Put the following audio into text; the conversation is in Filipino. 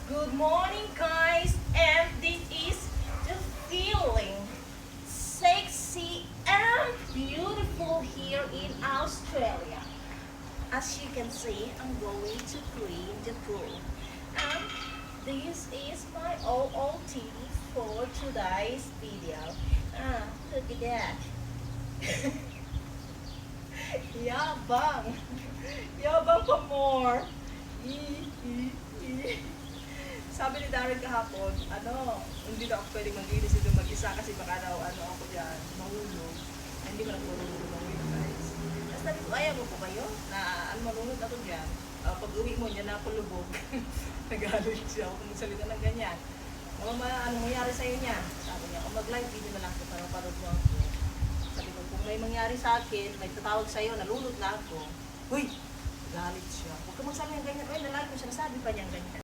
Good morning, guys, and this is the feeling sexy and beautiful here in Australia. As you can see, I'm going to clean the pool, and this is my OOTD for today's video. Look at that. Yabang! Yabang pa more! Sabi ni Darren kahapon, hindi na ako pwedeng mag-inis ito mag-isa kasi baka daw, ako dyan, mahulog. Ay, hindi ko na marunong mahulog, guys. Tapos sabi ko, ayaw mo po kayo na marunong ako dyan. Pag uwi mo, dyan na ako lubog. Nag-alog siya ako kung magsalita ng ganyan. Anong mangyari sa'yo niyan? Sabi niya, kung mag-live video na lang ako para parod mo ako. Sabi ko, kung may mangyari sa akin, may tatawag sa'yo, nalulot na ako. Huy! Galit siya. Huwag ka magsabi ng ganyan. Ay, nalalit mo siya, nasabi pa niyang ganyan.